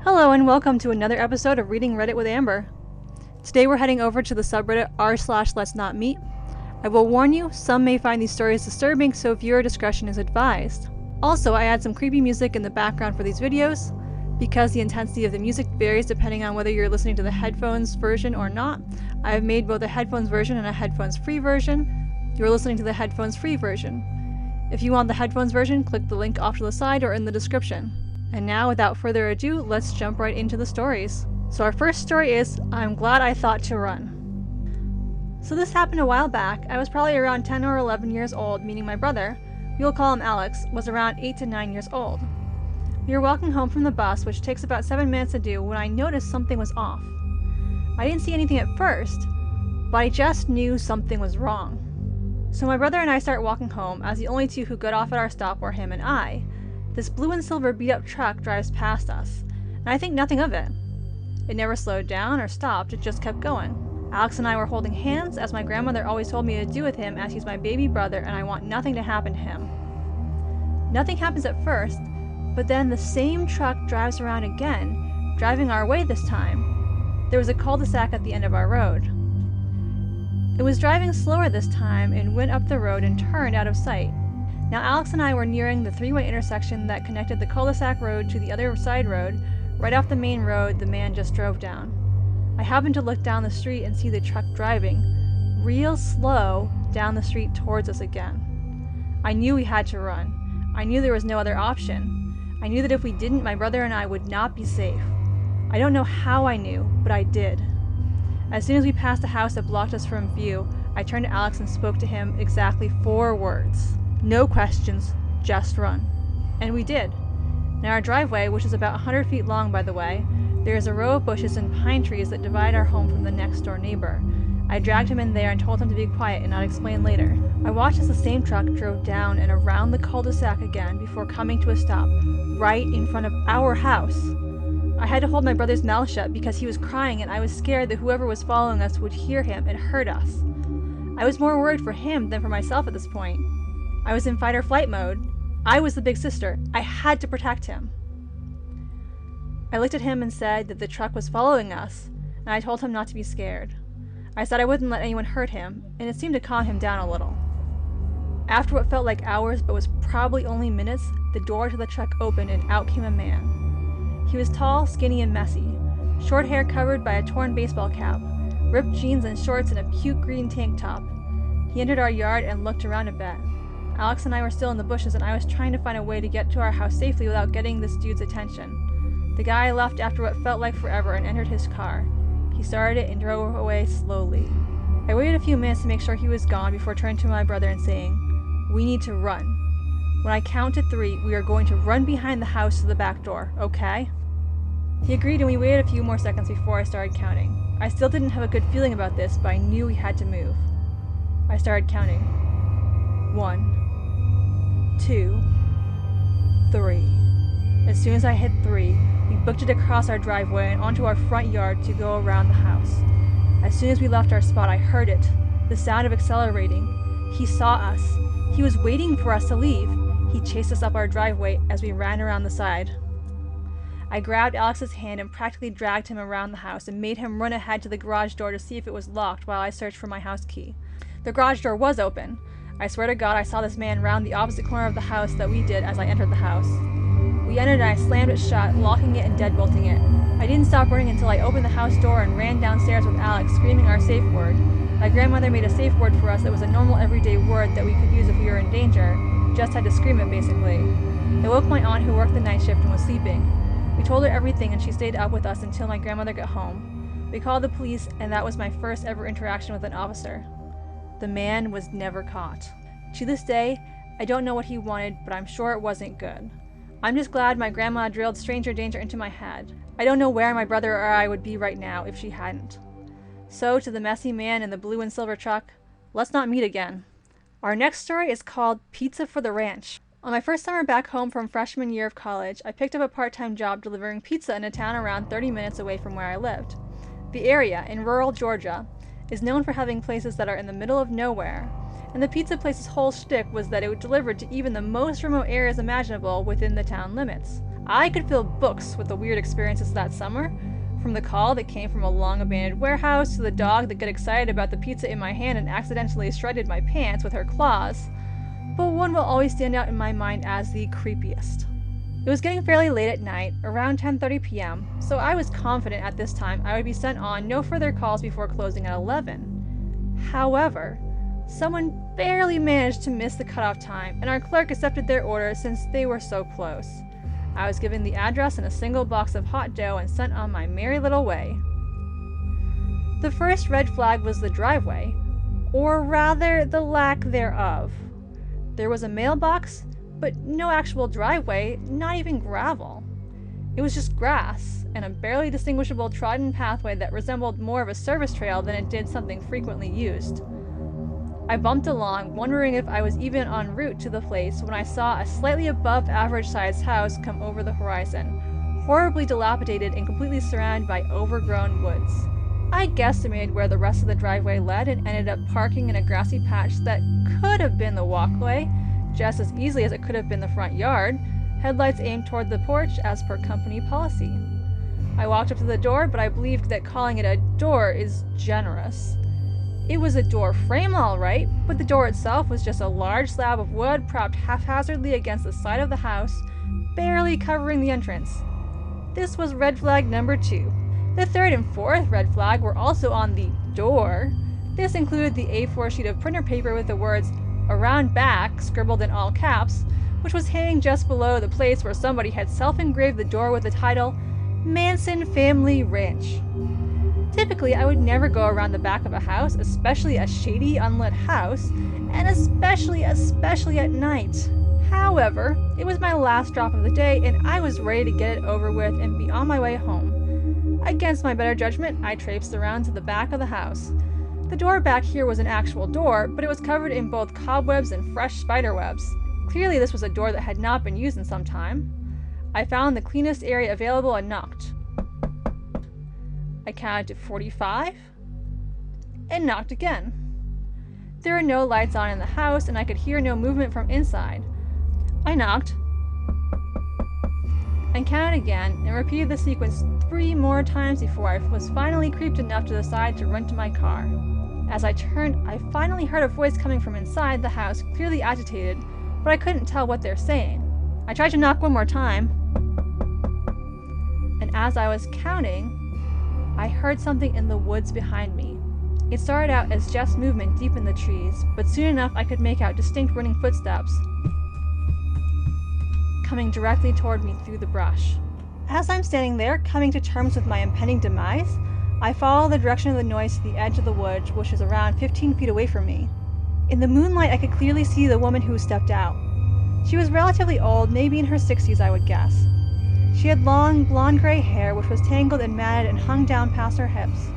Hello and welcome to another episode of Reading Reddit with Amber. Today we're heading over to the subreddit r/LetsNotMeet. I will warn you, some may find these stories disturbing, so viewer discretion is advised. Also, I add some creepy music in the background for these videos. Because the intensity of the music varies depending on whether you're listening to the headphones version or not, I have made both a headphones version and a headphones free version. You're listening to the headphones free version. If you want the headphones version, click the link off to the side or in the description. And now, without further ado, let's jump right into the stories. So our first story is, I'm Glad I Thought to Run. So this happened a while back. I was probably around 10 or 11 years old, meaning my brother, we'll call him Alex, was around 8 to 9 years old. We were walking home from the bus, which takes about 7 minutes to do, when I noticed something was off. I didn't see anything at first, but I just knew something was wrong. So my brother and I start walking home, as the only two who got off at our stop were him and I. This blue and silver beat-up truck drives past us, and I think nothing of it. It never slowed down or stopped, it just kept going. Alex and I were holding hands, as my grandmother always told me to do with him, as he's my baby brother and I want nothing to happen to him. Nothing happens at first, but then the same truck drives around again, driving our way this time. There was a cul-de-sac at the end of our road. It was driving slower this time and went up the road and turned out of sight. Now Alex and I were nearing the three-way intersection that connected the cul-de-sac road to the other side road, right off the main road the man just drove down. I happened to look down the street and see the truck driving, real slow, down the street towards us again. I knew we had to run. I knew there was no other option. I knew that if we didn't, my brother and I would not be safe. I don't know how I knew, but I did. As soon as we passed the house that blocked us from view, I turned to Alex and spoke to him exactly 4 words. No questions, just run. And we did. In our driveway, which is about 100 feet long by the way, there is a row of bushes and pine trees that divide our home from the next door neighbor. I dragged him in there and told him to be quiet and I'd explain later. I watched as the same truck drove down and around the cul-de-sac again before coming to a stop, right in front of our house. I had to hold my brother's mouth shut because he was crying and I was scared that whoever was following us would hear him and hurt us. I was more worried for him than for myself at this point. I was in fight or flight mode. I was the big sister. I had to protect him. I looked at him and said that the truck was following us, and I told him not to be scared. I said I wouldn't let anyone hurt him, and it seemed to calm him down a little. After what felt like hours but was probably only minutes, the door to the truck opened and out came a man. He was tall, skinny, and messy. Short hair covered by a torn baseball cap, ripped jeans and shorts, and a puke green tank top. He entered our yard and looked around a bit. Alex and I were still in the bushes and I was trying to find a way to get to our house safely without getting this dude's attention. The guy left after what felt like forever and entered his car. He started it and drove away slowly. I waited a few minutes to make sure he was gone before turning to my brother and saying, "We need to run. When I count to 3, we are going to run behind the house to the back door, okay?" He agreed and we waited a few more seconds before I started counting. I still didn't have a good feeling about this, but I knew we had to move. I started counting. 1, 2, 3. As soon as I hit 3, we booked it across our driveway and onto our front yard to go around the house. As soon as we left our spot, I heard it, the sound of accelerating. He saw us. He was waiting for us to leave. He chased us up our driveway as we ran around the side. I grabbed Alex's hand and practically dragged him around the house and made him run ahead to the garage door to see if it was locked while I searched for my house key. The garage door was open. I swear to God I saw this man round the opposite corner of the house that we did as I entered the house. We entered and I slammed it shut, locking it and deadbolting it. I didn't stop running until I opened the house door and ran downstairs with Alex, screaming our safe word. My grandmother made a safe word for us that was a normal everyday word that we could use if we were in danger. Just had to scream it basically. I woke my aunt who worked the night shift and was sleeping. We told her everything and she stayed up with us until my grandmother got home. We called the police and that was my first ever interaction with an officer. The man was never caught. To this day, I don't know what he wanted, but I'm sure it wasn't good. I'm just glad my grandma drilled stranger danger into my head. I don't know where my brother or I would be right now if she hadn't. So, to the messy man in the blue and silver truck, let's not meet again. Our next story is called Pizza for the Ranch. On my first summer back home from freshman year of college, I picked up a part-time job delivering pizza in a town around 30 minutes away from where I lived. The area, in rural Georgia, is known for having places that are in the middle of nowhere, and the pizza place's whole shtick was that it would deliver to even the most remote areas imaginable within the town limits. I could fill books with the weird experiences that summer, from the call that came from a long abandoned warehouse to the dog that got excited about the pizza in my hand and accidentally shredded my pants with her claws, but one will always stand out in my mind as the creepiest. It was getting fairly late at night, around 10:30 p.m., so I was confident at this time I would be sent on no further calls before closing at 11. However, someone barely managed to miss the cutoff time, and our clerk accepted their order since they were so close. I was given the address and a single box of hot dough and sent on my merry little way. The first red flag was the driveway, or rather the lack thereof. There was a mailbox, but no actual driveway, not even gravel. It was just grass, and a barely distinguishable trodden pathway that resembled more of a service trail than it did something frequently used. I bumped along, wondering if I was even en route to the place when I saw a slightly above average sized house come over the horizon, horribly dilapidated and completely surrounded by overgrown woods. I guesstimated where the rest of the driveway led and ended up parking in a grassy patch that could have been the walkway, just as easily as it could have been the front yard, headlights aimed toward the porch as per company policy. I walked up to the door, but I believed that calling it a door is generous. It was a door frame all right, but the door itself was just a large slab of wood propped haphazardly against the side of the house, barely covering the entrance. This was red flag number 2. The third and fourth red flag were also on the door. This included the A4 sheet of printer paper with the words "Around Back" scribbled in all caps, which was hanging just below the place where somebody had self-engraved the door with the title, "Manson Family Ranch." Typically, I would never go around the back of a house, especially a shady, unlit house, and especially at night. However, it was my last drop of the day, and I was ready to get it over with and be on my way home. Against my better judgment, I traipsed around to the back of the house. The door back here was an actual door, but it was covered in both cobwebs and fresh spider webs. Clearly, this was a door that had not been used in some time. I found the cleanest area available and knocked. I counted to 45 and knocked again. There were no lights on in the house, and I could hear no movement from inside. I knocked and counted again and repeated the sequence 3 more times before I was finally creeped enough to decide to run to my car. As I turned, I finally heard a voice coming from inside the house, clearly agitated, but I couldn't tell what they're saying. I tried to knock one more time, and as I was counting, I heard something in the woods behind me. It started out as just movement deep in the trees, but soon enough I could make out distinct running footsteps coming directly toward me through the brush. As I'm standing there, coming to terms with my impending demise, I follow the direction of the noise to the edge of the woods, which is around 15 feet away from me. In the moonlight, I could clearly see the woman who stepped out. She was relatively old, maybe in her 60s, I would guess. She had long, blonde-gray hair, which was tangled and matted and hung down past her hips.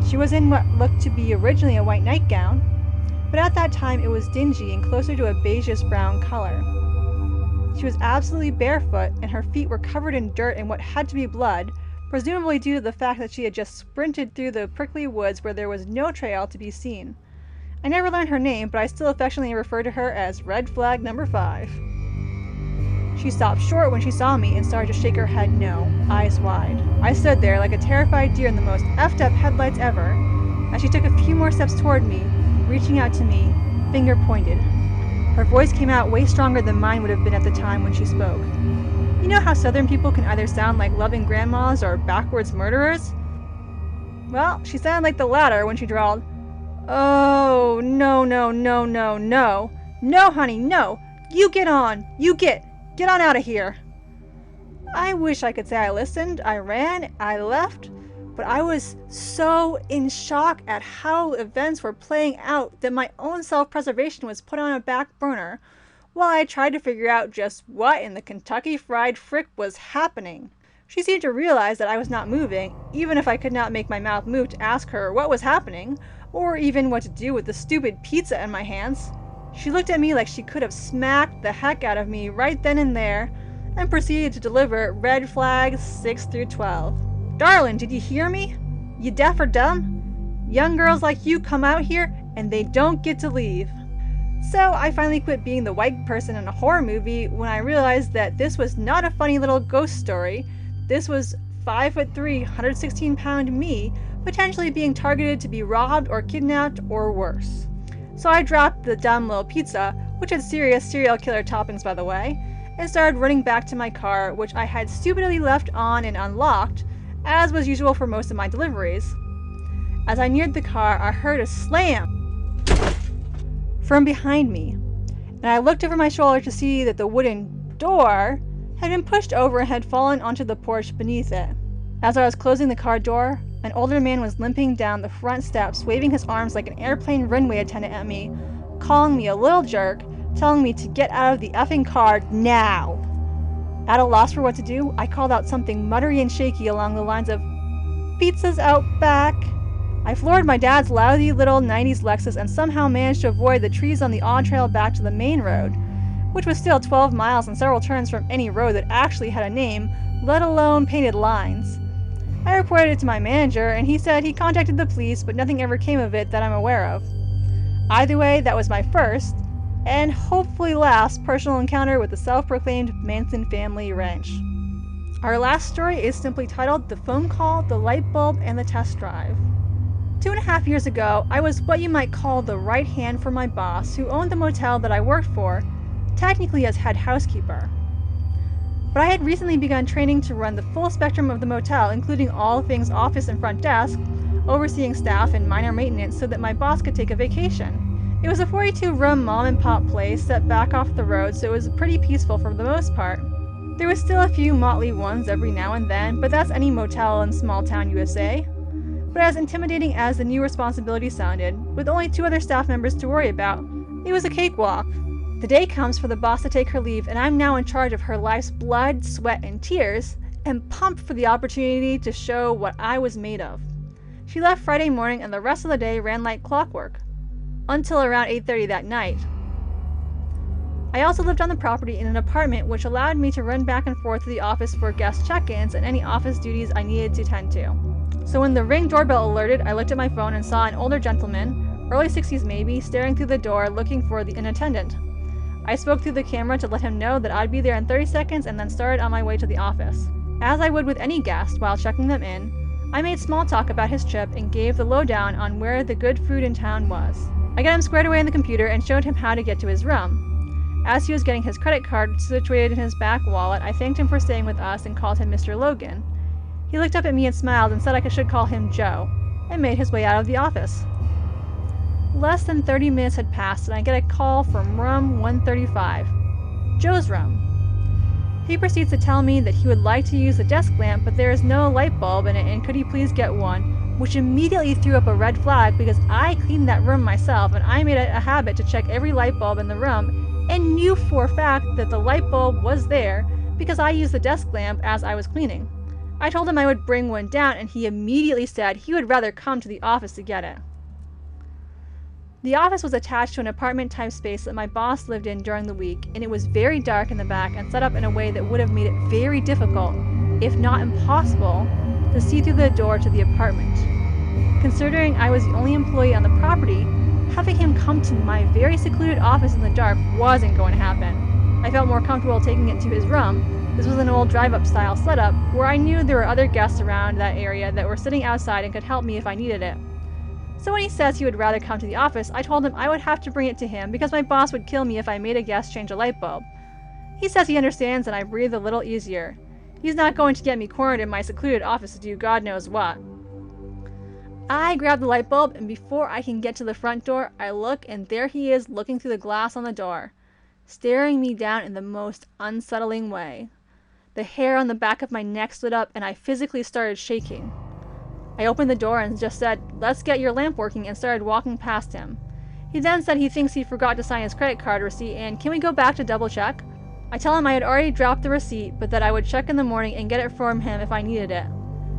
She was in what looked to be originally a white nightgown, but at that time it was dingy and closer to a beigeish-brown color. She was absolutely barefoot, and her feet were covered in dirt and what had to be blood, presumably due to the fact that she had just sprinted through the prickly woods where there was no trail to be seen. I never learned her name, but I still affectionately refer to her as Red Flag Number 5. She stopped short when she saw me and started to shake her head no, eyes wide. I stood there like a terrified deer in the most effed up headlights ever, as she took a few more steps toward me, reaching out to me, finger pointed. Her voice came out way stronger than mine would have been at the time when she spoke. You know how southern people can either sound like loving grandmas or backwards murderers? Well, she sounded like the latter when she drawled, "Oh, no, no, no, no, no. No, honey, no. You get on. Get on out of here." I wish I could say I listened, I ran, I left, but I was so in shock at how events were playing out that my own self-preservation was put on a back burner while I tried to figure out just what in the Kentucky Fried Frick was happening. She seemed to realize that I was not moving, even if I could not make my mouth move to ask her what was happening, or even what to do with the stupid pizza in my hands. She looked at me like she could have smacked the heck out of me right then and there, and proceeded to deliver red flags 6 through 12. "Darling, did you hear me? You deaf or dumb? Young girls like you come out here, and they don't get to leave." So I finally quit being the white person in a horror movie when I realized that this was not a funny little ghost story. This was 5'3", 116-pound me potentially being targeted to be robbed or kidnapped or worse. So I dropped the dumb little pizza, which had serious serial killer toppings by the way, and started running back to my car, which I had stupidly left on and unlocked, as was usual for most of my deliveries. As I neared the car, I heard a slam from behind me, and I looked over my shoulder to see that the wooden door had been pushed over and had fallen onto the porch beneath it. As I was closing the car door, an older man was limping down the front steps, waving his arms like an airplane runway attendant at me, calling me a little jerk, telling me to get out of the effing car now. At a loss for what to do, I called out something muttery and shaky along the lines of, "Pizza's out back." I floored my dad's lousy little 90s Lexus and somehow managed to avoid the trees on the odd trail back to the main road, which was still 12 miles and several turns from any road that actually had a name, let alone painted lines. I reported it to my manager, and he said he contacted the police, but nothing ever came of it that I'm aware of. Either way, that was my first, and hopefully last, personal encounter with the self-proclaimed Manson family wrench. Our last story is simply titled The Phone Call, the Light Bulb, and the Test Drive. 2.5 years ago, I was what you might call the right hand for my boss, who owned the motel that I worked for, technically as head housekeeper. But I had recently begun training to run the full spectrum of the motel, including all things office and front desk, overseeing staff and minor maintenance so that my boss could take a vacation. It was a 42-room mom-and-pop place set back off the road, so it was pretty peaceful for the most part. There was still a few motley ones every now and then, but that's any motel in small-town USA. But as intimidating as the new responsibility sounded, with only 2 other staff members to worry about, it was a cakewalk. The day comes for the boss to take her leave, and I'm now in charge of her life's blood, sweat, and tears, and pumped for the opportunity to show what I was made of. She left Friday morning, and the rest of the day ran like clockwork, until around 8:30 that night. I also lived on the property in an apartment, which allowed me to run back and forth to the office for guest check-ins and any office duties I needed to tend to. So when the Ring doorbell alerted, I looked at my phone and saw an older gentleman, early 60s maybe, staring through the door looking for an attendant. I spoke through the camera to let him know that I'd be there in 30 seconds and then started on my way to the office. As I would with any guest while checking them in, I made small talk about his trip and gave the lowdown on where the good food in town was. I got him squared away on the computer and showed him how to get to his room. As he was getting his credit card situated in his back wallet, I thanked him for staying with us and called him Mr. Logan. He looked up at me and smiled and said I should call him Joe, and made his way out of the office. Less than 30 minutes had passed and I get a call from room 135, Joe's room. He proceeds to tell me that he would like to use the desk lamp, but there is no light bulb in it and could he please get one, which immediately threw up a red flag because I cleaned that room myself and I made it a habit to check every light bulb in the room and knew for a fact that the light bulb was there because I used the desk lamp as I was cleaning. I told him I would bring one down and he immediately said he would rather come to the office to get it. The office was attached to an apartment-type space that my boss lived in during the week, and it was very dark in the back and set up in a way that would have made it very difficult, if not impossible, to see through the door to the apartment. Considering I was the only employee on the property, having him come to my very secluded office in the dark wasn't going to happen. I felt more comfortable taking it to his room. This was an old drive-up style setup where I knew there were other guests around that area that were sitting outside and could help me if I needed it. So when he says he would rather come to the office, I told him I would have to bring it to him because my boss would kill me if I made a guest change a light bulb. He says he understands and I breathe a little easier. He's not going to get me cornered in my secluded office to do God knows what. I grab the light bulb and before I can get to the front door, I look and there he is looking through the glass on the door, staring me down in the most unsettling way. The hair on the back of my neck stood up and I physically started shaking. I opened the door and just said, "Let's get your lamp working," and started walking past him. He then said he thinks he forgot to sign his credit card receipt and can we go back to double check? I tell him I had already dropped the receipt but that I would check in the morning and get it from him if I needed it.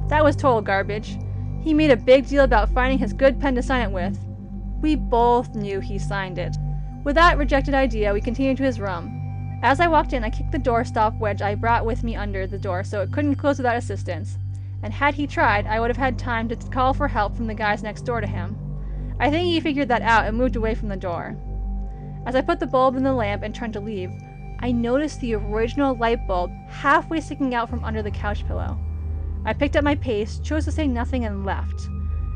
That was total garbage. He made a big deal about finding his good pen to sign it with. We both knew he signed it. With that rejected idea, we continued to his room. As I walked in, I kicked the doorstop wedge I brought with me under the door so it couldn't close without assistance. And had he tried, I would have had time to call for help from the guys next door to him. I think he figured that out and moved away from the door. As I put the bulb in the lamp and turned to leave, I noticed the original light bulb halfway sticking out from under the couch pillow. I picked up my pace, chose to say nothing, and left.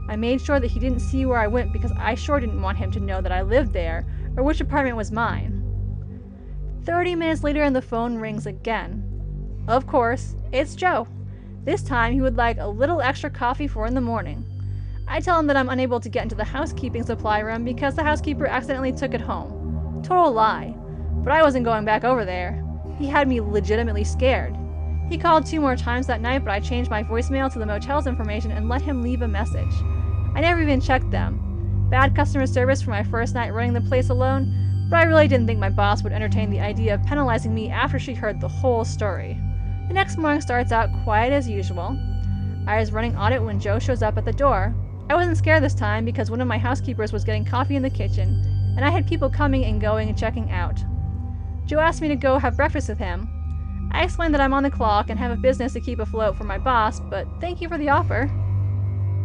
I made sure that he didn't see where I went because I sure didn't want him to know that I lived there or which apartment was mine. 30 minutes later and the phone rings again. Of course, it's Joe. This time he would like a little extra coffee for in the morning. I tell him that I'm unable to get into the housekeeping supply room because the housekeeper accidentally took it home. Total lie. But I wasn't going back over there. He had me legitimately scared. He called 2 more times that night, but I changed my voicemail to the motel's information and let him leave a message. I never even checked them. Bad customer service for my first night running the place alone, but I really didn't think my boss would entertain the idea of penalizing me after she heard the whole story. The next morning starts out quiet as usual. I was running audit when Joe shows up at the door. I wasn't scared this time because one of my housekeepers was getting coffee in the kitchen, and I had people coming and going and checking out. Joe asked me to go have breakfast with him. I explained that I'm on the clock and have a business to keep afloat for my boss, but thank you for the offer.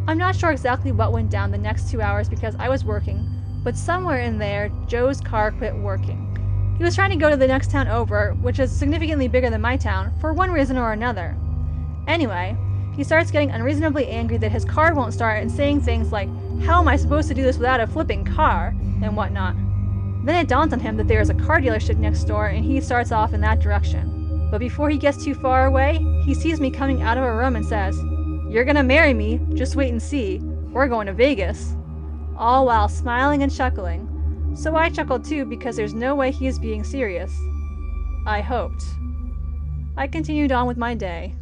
I'm not sure exactly what went down the next 2 hours because I was working, but somewhere in there, Joe's car quit working. He was trying to go to the next town over, which is significantly bigger than my town, for one reason or another. Anyway, he starts getting unreasonably angry that his car won't start and saying things like, "How am I supposed to do this without a flipping car?" and whatnot. Then it dawns on him that there is a car dealership next door and he starts off in that direction. But before he gets too far away, he sees me coming out of a room and says, "You're gonna marry me, just wait and see. We're going to Vegas." All while smiling and chuckling. So I chuckled too because there's no way he is being serious. I hoped. I continued on with my day.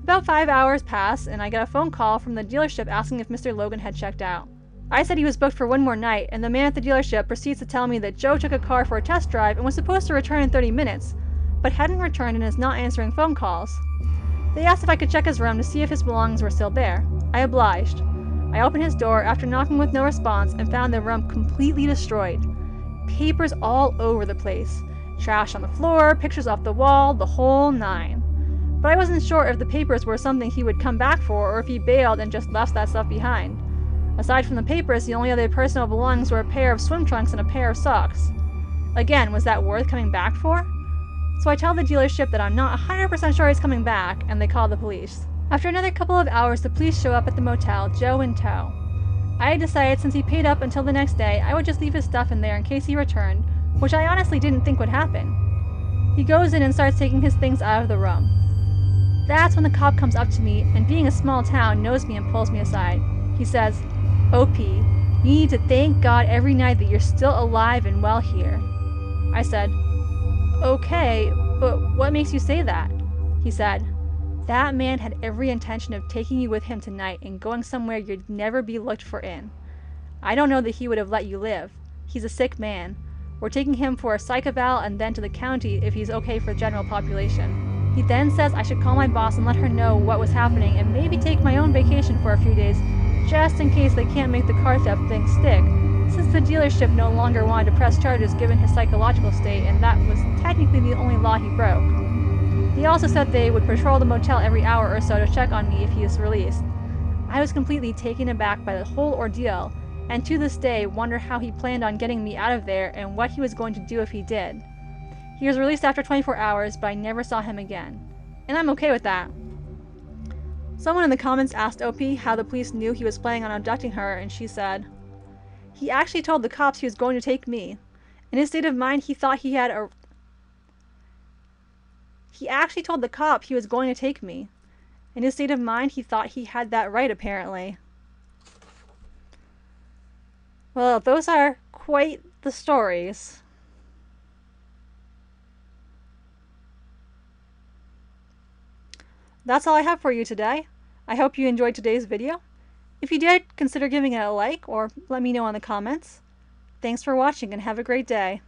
About 5 hours pass and I get a phone call from the dealership asking if Mr. Logan had checked out. I said he was booked for one more night, and the man at the dealership proceeds to tell me that Joe took a car for a test drive and was supposed to return in 30 minutes, but hadn't returned and is not answering phone calls. They asked if I could check his room to see if his belongings were still there. I obliged. I opened his door after knocking with no response and found the room completely destroyed. Papers all over the place. Trash on the floor, pictures off the wall, the whole 9. But I wasn't sure if the papers were something he would come back for or if he bailed and just left that stuff behind. Aside from the papers, the only other personal belongings were a pair of swim trunks and a pair of socks. Again, was that worth coming back for? So I tell the dealership that I'm not 100% sure he's coming back, and they call the police. After another couple of hours, the police show up at the motel, Joe in tow. I had decided since he paid up until the next day, I would just leave his stuff in there in case he returned, which I honestly didn't think would happen. He goes in and starts taking his things out of the room. That's when the cop comes up to me, and being a small town, knows me and pulls me aside. He says, "OP, you need to thank God every night that you're still alive and well here." I said, "Okay, but what makes you say that?" He said, "That man had every intention of taking you with him tonight and going somewhere you'd never be looked for in. I don't know that he would have let you live. He's a sick man. We're taking him for a psych eval and then to the county if he's okay for the general population." He then says I should call my boss and let her know what was happening and maybe take my own vacation for a few days just in case they can't make the car theft thing stick, since the dealership no longer wanted to press charges given his psychological state, and that was technically the only law he broke. He also said they would patrol the motel every hour or so to check on me if he is released. I was completely taken aback by the whole ordeal, and to this day wonder how he planned on getting me out of there and what he was going to do if he did. He was released after 24 hours, but I never saw him again. And I'm okay with that. Someone in the comments asked OP how the police knew he was planning on abducting her, and she said, "He actually told the cops he was going to take me. In his state of mind, he thought he had a... He actually told the cop he was going to take me. In his state of mind, he thought he had that right, apparently." Well, those are quite the stories. That's all I have for you today. I hope you enjoyed today's video. If you did, consider giving it a like or let me know in the comments. Thanks for watching and have a great day.